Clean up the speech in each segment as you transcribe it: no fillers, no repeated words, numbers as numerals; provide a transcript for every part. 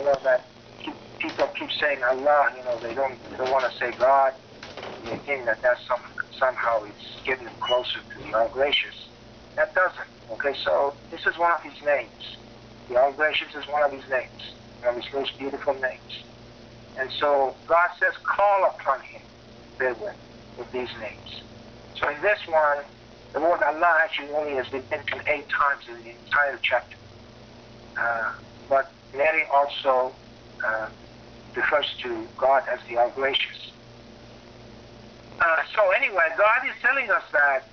that people keep saying Allah, they don't want to say God. They think that somehow it's getting them closer to the All-Gracious. That doesn't. Okay, so this is one of his names. The All-Gracious is one of his names, one of his most beautiful names. And so God says, call upon him therewith with these names. So in this one, the word Allah actually only has been mentioned 8 times in the entire chapter. But Mary also refers to God as the All-Gracious. So anyway, God is telling us that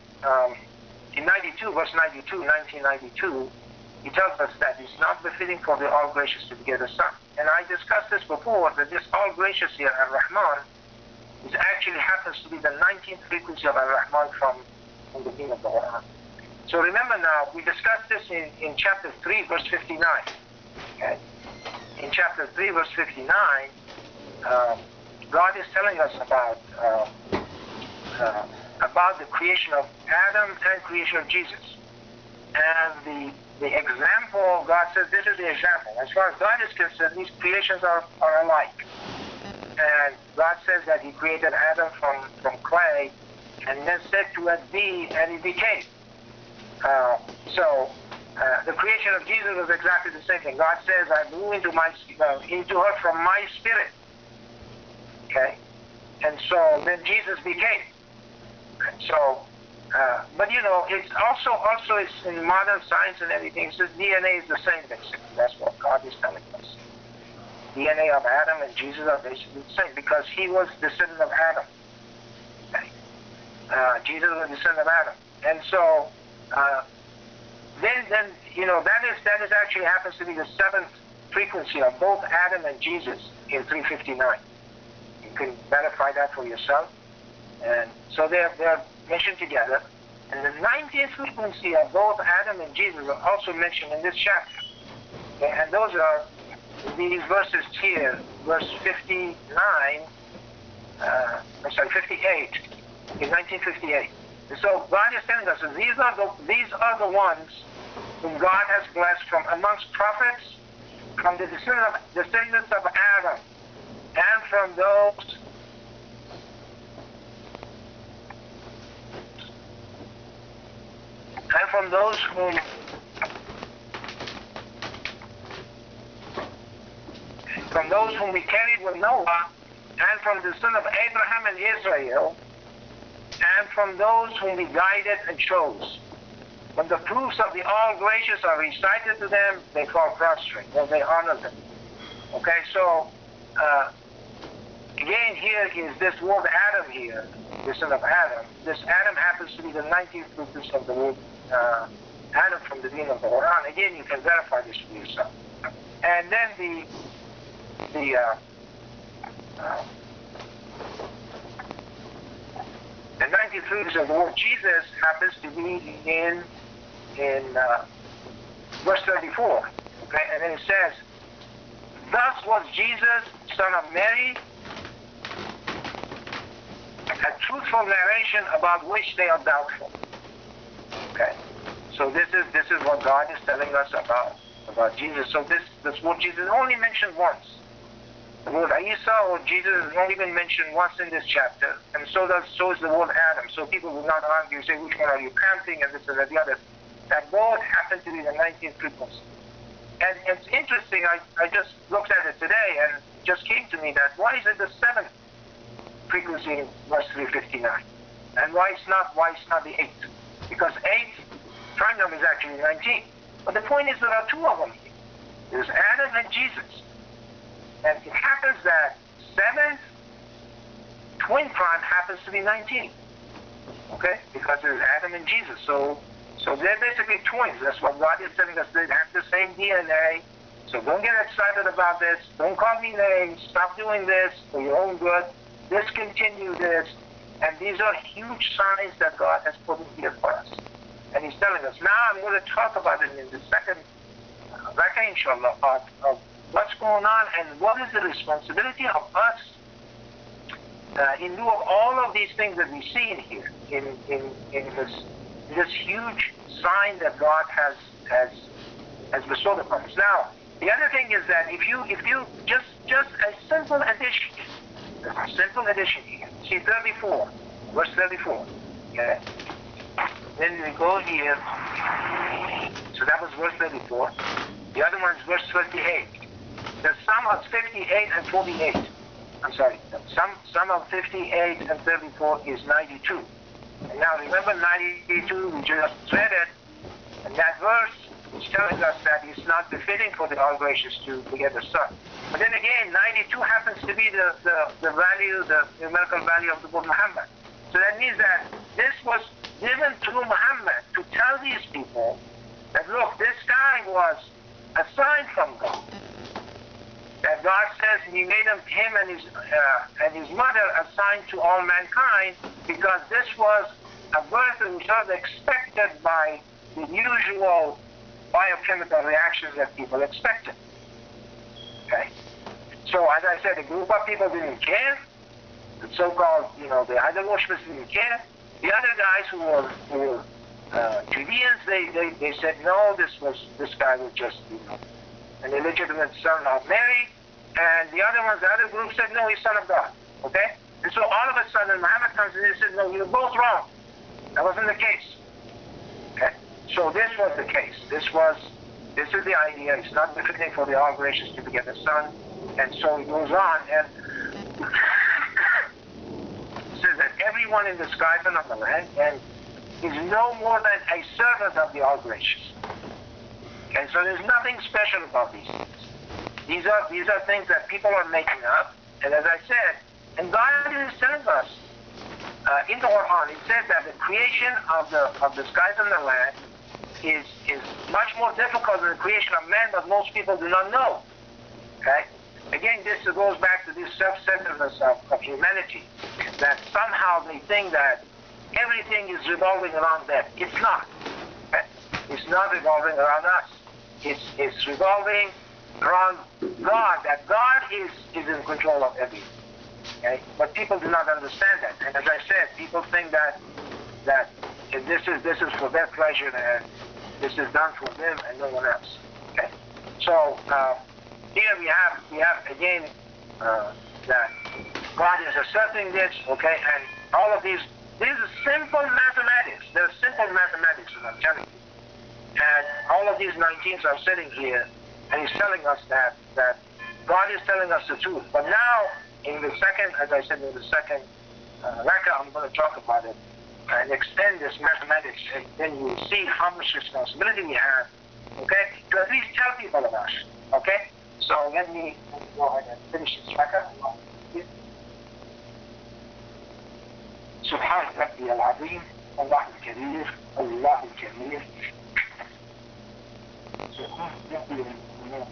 in 92, verse 92, 1992, he tells us that it's not befitting for the All-Gracious to beget a son. And I discussed this before, that this All-Gracious here, Ar-Rahman, actually happens to be the 19th frequency of Ar-Rahman from the beginning of the Quran. So remember now, we discussed this in chapter 3, verse 59. Okay? In chapter 3, verse 59, God is telling us about the creation of Adam and creation of Jesus. And the example, God says, this is the example. As far as God is concerned, these creations are alike. And God says that he created Adam from clay, and then said to it, be, and it became. So the creation of Jesus was exactly the same thing. God says, I blew into her from my spirit. Okay? And so then Jesus became. So, but it's also it's in modern science and everything. It says DNA is the same, basically. That's what God is telling us. DNA of Adam and Jesus are basically the same, because he was descendant of Adam. Okay. Jesus was descendant of Adam, and so then that is actually happens to be the 7th frequency of both Adam and Jesus in 359. You can verify that for yourself. And so they're mentioned together. And the 19th frequency of both Adam and Jesus are also mentioned in this chapter. Okay? And those are these verses here, verse 58, in 1958. And so God is telling us that these are the ones whom God has blessed from amongst prophets, from the descendants of Adam, and from those whom we carried with Noah, and from the son of Abraham and Israel, and from those whom we guided and chose. When the proofs of the All-Gracious are recited to them, they fall prostrate, or they honor them. Okay, so again, here is this word Adam here, the son of Adam. This Adam happens to be the 19th frequency of the word Adam from the beginning of the Quran. Again, you can verify this for yourself. And then the 19th frequency of the word Jesus happens to be in verse 34. Okay, and then it says, thus was Jesus, son of Mary, a truthful narration about which they are doubtful. Okay, so this is what God is telling us about Jesus. So this word Jesus is only mentioned once. The word Isa or Jesus has only been mentioned once in this chapter, and so is the word Adam. So people will not argue, say, which one are you counting, and this and the other. That both happen to be the 19th frequency. And it's interesting, I just looked at it today, and it just came to me that why is it the 7th frequency in verse 359? And why it's not the 8th? Because 8th prime number is actually 19. But the point is there are 2 of them here. There's Adam and Jesus. And it happens that 7th twin prime happens to be 19. Okay? Because there's Adam and Jesus. So they're basically twins. That's what God is telling us. They have the same DNA. So don't get excited about this. Don't call me names. Stop doing this for your own good. Discontinue this. And these are huge signs that God has put in here for us. And he's telling us. Now I'm going to talk about it in the second rakah, inshallah, of what's going on and what is the responsibility of us in lieu of all of these things that we see in here, in this huge sign that God has bestowed upon us. Now, The other thing is that if you just a simple addition here. See 34, verse 34. Okay. Then we go here. So that was verse 34. The other one is verse 28. The sum of 58 and 48. I'm sorry. The sum of 58 and 34 is 92. And now remember 92, we just read it. And that verse is telling us that it's not befitting for the all gracious to beget a son. But then again, 92 happens to be the value, the numerical value of the book Muhammad. So that means that this was given through Muhammad to tell these people that, look, this guy was a sign from God. That God says he made him and his mother a sign to all mankind, because this was a birth that was not expected by the usual biochemical reactions that people expected. Okay? So as I said, a group of people didn't care. The so-called, the idol worshippers didn't care. The other guys who were Judeans, they said, no, this guy was just, an illegitimate son of Mary. And the other group said, no, he's son of God. Okay? And so all of a sudden, Muhammad comes in and says, no, you're both wrong. That wasn't the case. Okay? So this was the case. This is the idea. It's not befitting for the all gracious to beget a son. And so it goes on, and says that everyone in the skies and on the land and is no more than a servant of the all gracious. And so there's nothing special about these things. These are things that people are making up. And as I said, and God is telling us in the Quran, it says that the creation of the skies and the land is much more difficult than the creation of man, but most people do not know. Okay? Again, this goes back to this self-centeredness of humanity, that somehow they think that everything is revolving around them. It's not. Okay? It's not revolving around us. It's revolving around God, that God is in control of everything. Okay? But people do not understand that. And as I said, people think that if this is for their pleasure, and this is done for them and no one else. Okay? So here we have again that God is asserting this, okay, and all of these are simple mathematics. They're simple mathematics, as I'm telling you. And all of these 19s are sitting here, and he's telling us that God is telling us the truth. But now, in the second, as I said, in the second rakah, I'm going to talk about it and extend this mathematics, and then you will see how much responsibility we have, okay, to at least tell people about it, okay? So let me go ahead and finish this rakah. سبحان ربي العظيم الله الكبير الله الجميل سبحان ربي العظيم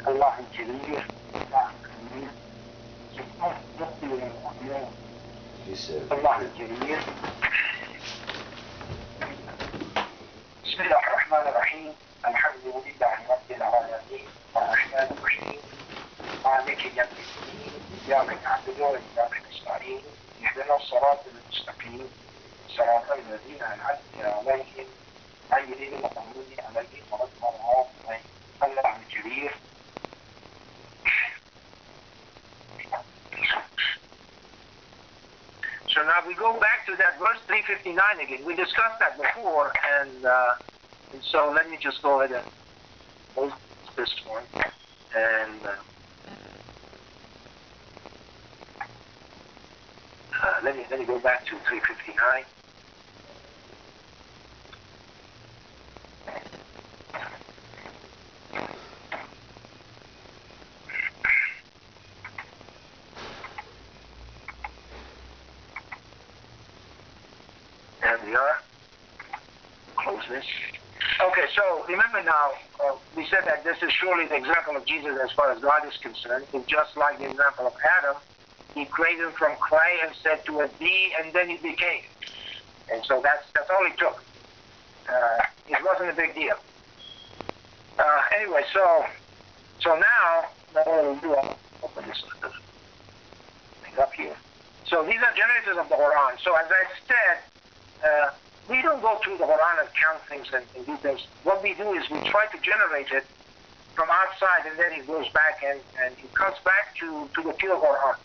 الله الكبير الله الكبير سبحان ربي العظيم الله الكبير بسم الله الرحمن الرحيم الحمد لله رب العالمين الرحمن الرحيم مالك يوم الدين إياك نعبد وإياك نستعين اهدنا الصراط المستقيم صراط الذين أنعمت عليهم غير المغضوب عليهم ولا الضالين الله الكبير. So now we go back to that verse 359 again. We discussed that before, and so let me just go ahead and hold this one, and let me go back to 359. There we are. Close this. Okay, so remember now, we said that this is surely the example of Jesus as far as God is concerned. It's just like the example of Adam. He created him from clay and said to it, be, and then he became. And so that's all he took. It wasn't a big deal. Anyway, so now what we'll do, I'll open this thing up here. So these are generators of the Quran. So as I said, we don't go through the Quran and count things and do things. What we do is we try to generate it from outside, and then it goes back and it comes back to the pure Quran.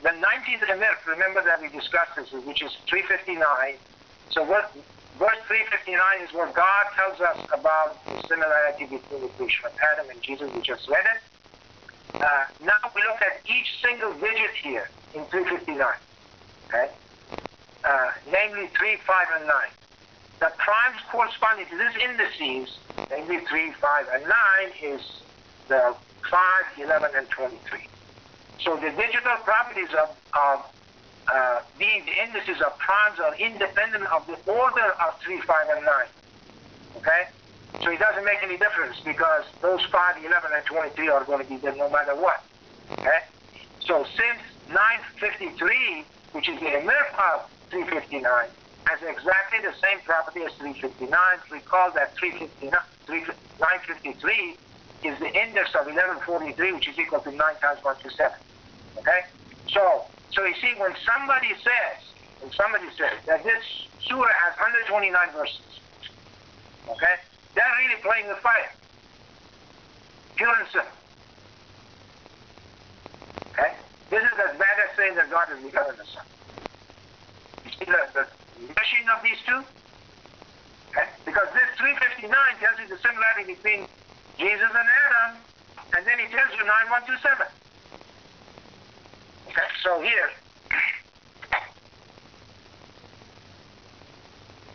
The 19th Emir, remember that we discussed this, which is 359. So verse 359 is where God tells us about the similarity between the creation of Adam and Jesus. We just read it. Now we look at each single digit here in 359. Okay? Namely 3, 5, and 9. The primes corresponding to these indices, namely 3, 5, and 9, is the 5, 11, and 23. So the digital properties of being the indices of primes are independent of the order of 3, 5, and 9. Okay? So it doesn't make any difference because those 5, 11, and 23 are going to be there no matter what. Okay? So since 953, which is the Emir of 359, has exactly the same property as 359, recall that 953 is the index of 1143, which is equal to 9 times 127. Okay? So you see, when somebody says that this surah has 129 verses, okay, they're really playing with fire. Pure and simple. Okay? This is as bad as saying that God is begotten the Son. You see the meshing of these two? Okay? Because this 359 tells you the similarity between Jesus and Adam, and then he tells you 9127. Okay, so here,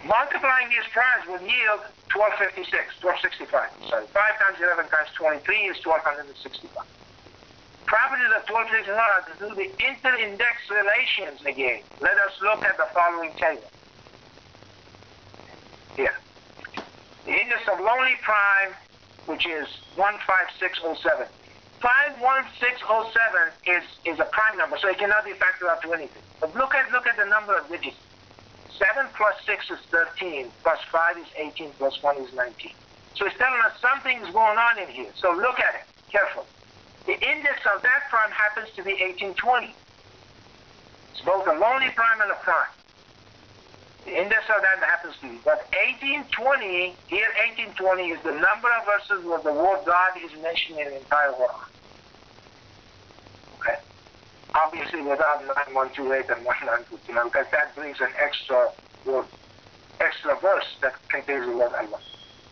multiplying these primes will yield 1265. Sorry, 5 times 11 times 23 is 1265. Properties of 1265 are to do the inter-index relations again. Let us look at the following table. Here. The index of lonely prime, which is 15607. 51607 is a prime number, so it cannot be factored out to anything. But look at the number of digits. 7 plus 6 is 13, plus 5 is 18, plus 1 is 19. So it's telling us something's going on in here. So look at it carefully. The index of that prime happens to be 1820. It's both a lonely prime and a prime. The index of that happens to be. But 1820, here 1820 is the number of verses where the word God is mentioned in the entire Quran. Okay? Obviously without 9128 and 1929, because that brings an extra word, extra verse that contains the word Allah,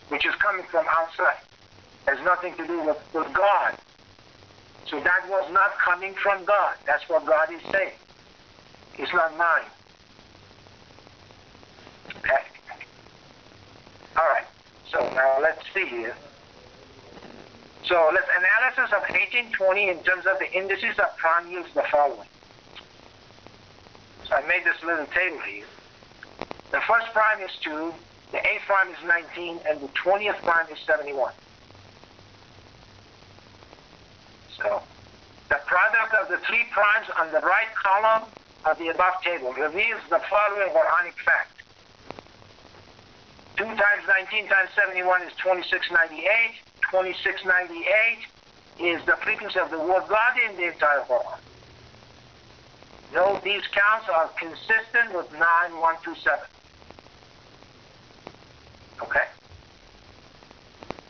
which is coming from outside. Has nothing to do with God. So that was not coming from God. That's what God is saying. It's not mine. Okay. All right. So now let's see here. So let's analysis of 1820 in terms of the indices of prime yields the following. So I made this little table here. The first prime is 2, the 8th prime is 19, and the 20th prime is 71. So the product of the 3 primes on the right column of the above table reveals the following Quranic fact. 2 times 19 times 71 is 2698. 2698 is the frequency of the word God in the entire Quran. Note these counts are consistent with 9127. Okay?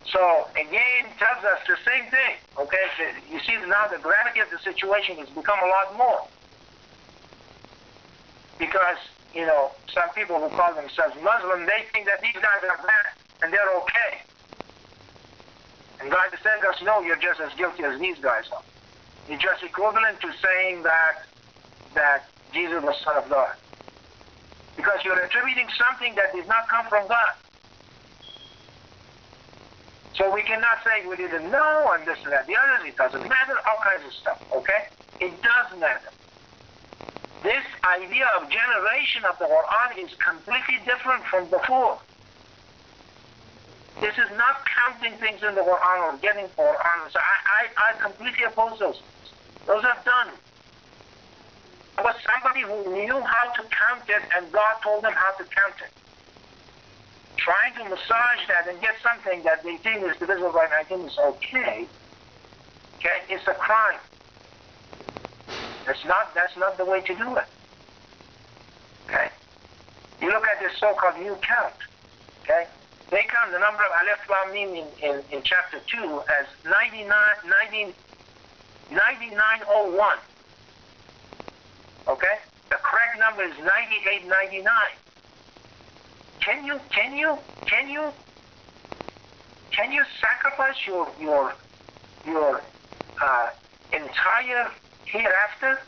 So again, tells us the same thing. Okay? So you see now the gravity of the situation has become a lot more. Because, you know, some people who call themselves Muslim, they think that these guys are bad and they're okay. And God is telling us, no, you're just as guilty as these guys are. It's just equivalent to saying that Jesus was Son of God. Because you're attributing something that did not come from God. So we cannot say we didn't know and this and that. The others, it doesn't matter, all kinds of stuff, okay? It does matter. This idea of generation of the Quran is completely different from before. This is not counting things in the Quran or getting Quran. So I completely oppose those things. Those are done. There was somebody who knew how to count it and God told them how to count it. Trying to massage that and get something that they think is divisible by 19 is okay. Okay, it's a crime. That's not the way to do it. Okay? You look at this so-called new count. Okay? they count the number of Aleph Lam Mim in chapter 2 as 9901. Okay? The correct number is 9899. Can you sacrifice your entire hereafter,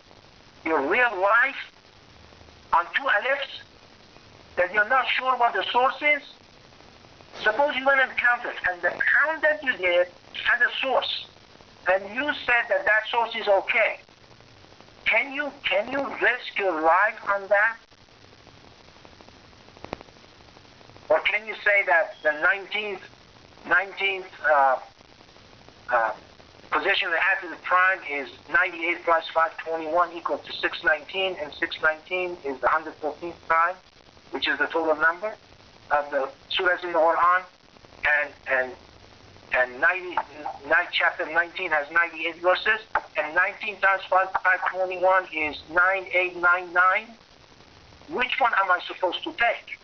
your real life, on two Alephs that you're not sure what the source is? Suppose you went and counted, and the count that you did had a source, and you said that that source is okay. Can you risk your life on that? Or can you say that the 19th position of the additive prime is 98 plus 521 equal to 619, and 619 is the 114th prime, which is the total number of the surahs in the Quran, and chapter 19 has 98 verses, and 19 times 521 is 9899. Which one am I supposed to take?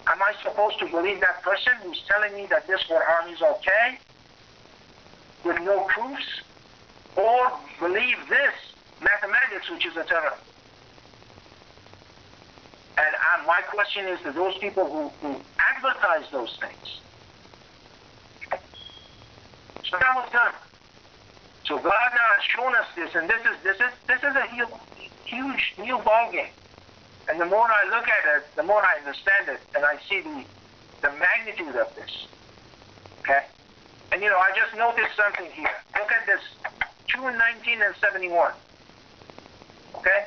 Am I supposed to believe that person who's telling me that this Quran is okay with no proofs, or believe this mathematics, which is eternal? And my question is to those people who advertise those things. So that was done. So God now has shown us this, and this is a huge new ballgame. And the more I look at it, the more I understand it, and I see the magnitude of this. Okay? And I just noticed something here. Look at this. 2 and 19 and 71. Okay?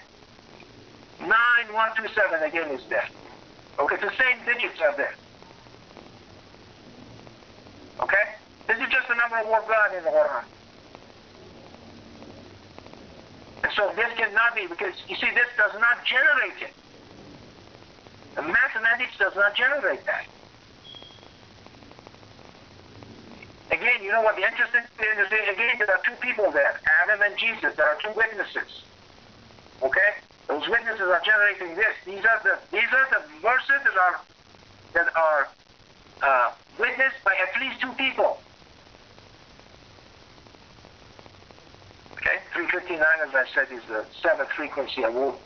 9, 1, 2, 7 again is there. Okay, the same digits are there. Okay? This is just the number of word God in the Quran. And so this cannot be, because you see, this does not generate it. The mathematics does not generate that. Again, you know what the interesting thing is? Again, there are two people there, Adam and Jesus. There are two witnesses. Okay? Those witnesses are generating this. These are the verses that are witnessed by at least two people. Okay? 359, as I said, is the seventh frequency of both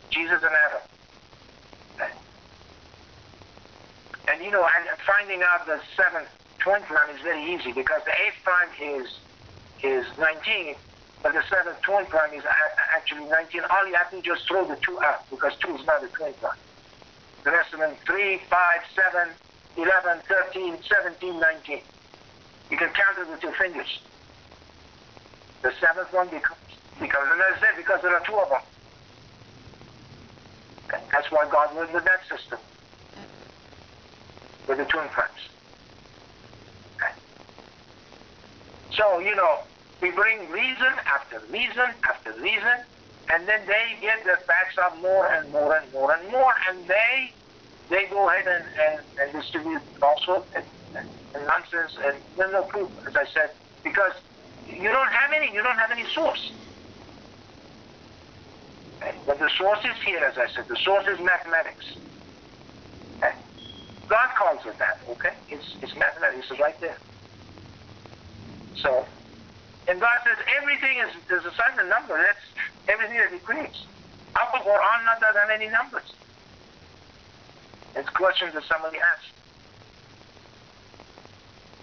Jesus and Adam. Okay? And and finding out the seventh twin prime is very easy, because the eighth prime is 19, but the seventh twin prime is actually 19. All you have to just throw the 2 out, because 2 is not a twin prime. The rest of them, 3, 5, 7, 11, 13, 17, 19. You can count it with your fingers. The seventh one becomes, and as I said, because there are 2 of them. Okay. That's why God went with that system, with the twin primes. Okay. So, we bring reason after reason after reason, and then they get the facts up more and more and more and more, and they go ahead and distribute falsehood and nonsense, and there's no proof, as I said, because you don't have any source. Okay. But the source is here, as I said. The source is mathematics. Okay. God calls it that. Okay, it's mathematics. It's right there. So, and God says everything is a certain number. That's everything that He creates. How come Quran not have any numbers? It's questions that somebody asked.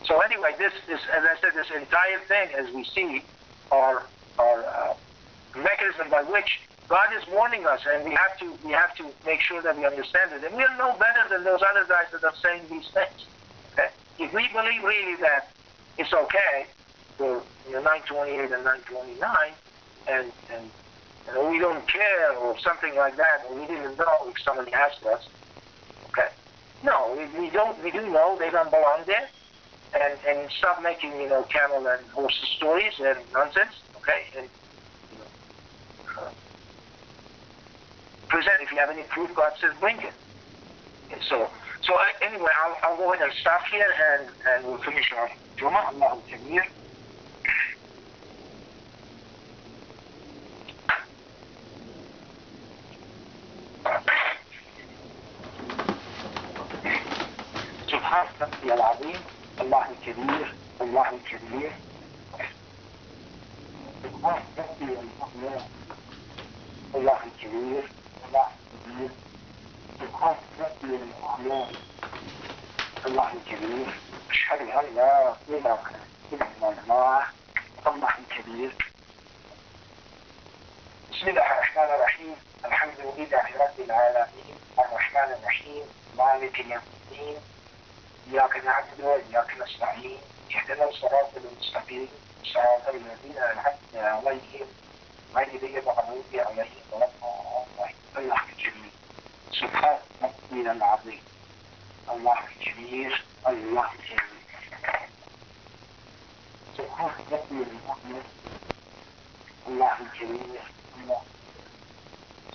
So anyway, this as I said, this entire thing, as we see, are mechanism by which God is warning us, and we have to make sure that we understand it. And we are no better than those other guys that are saying these things. Okay? If we believe really that it's okay for 928 and 929, and we don't care or something like that, or we didn't know if somebody asked us. Okay? No, we do know they don't belong there. And stop making, camel and horse stories and nonsense, okay? And present, if you have any proof, God says bring it. And so anyway, I'll go ahead and stop here, and we'll finish our Jummah. Allahu Takbir. الكبير الله الكبير سبحان ربي الأعلى الله الكبير الله الكبير سبحان ربي الأعلى الله الكبير أشهد أن لا إله إلا الله الله الكبير. بسم الله الرحمن الرحيم الحمد لله رب العالمين الرحمن الرحيم مالك يوم الدين إياك نعبد وإياك نستعين اهدنا الصراط المستقيم صراط الذين أنعمت عليهم غير المغضوب عليهم ولا الضالين. الله الكبير سبحان ربي العظيم الله الكبير الله الكبير سبحان ربي العظيم الله الكبير الله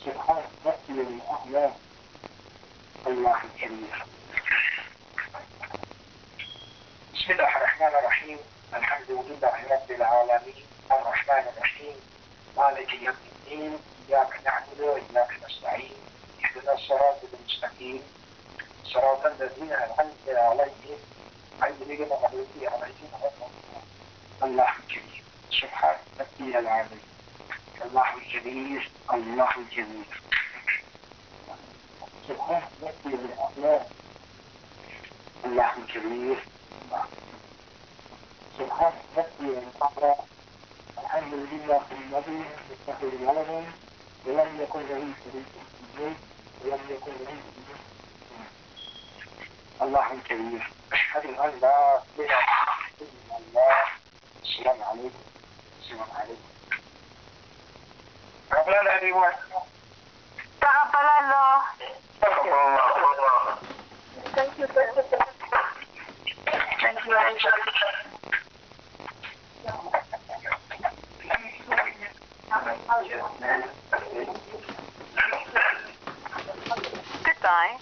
سبحان ربي الأعلى الله الكبير. بسم الله الرحمن الرحيم الحمد لله رب العالمين الرحمن الرحيم مالك يوم الدين إياك نعبد وإياك نستعين اهدنا الصراط المستقيم صراط الذين أنعمت عليهم غير المغضوب عليهم ولا الضالين. الله الكبير سبحان ربي العظيم الله الكبير الله الكبير سبحان ربي الأعلى الله الكبير سبحان ربي الأعلى الحمد لله الذي يتخذ ولدا ولم يكن له شريك في الملك ولم يكن له الله الكبير أشهد أن لا إله إلا الله. السلام عليكم. السلام عليكم. قبل everyone. تقبل الله. تقبل الله. Thank you. Thank you. Goodbye.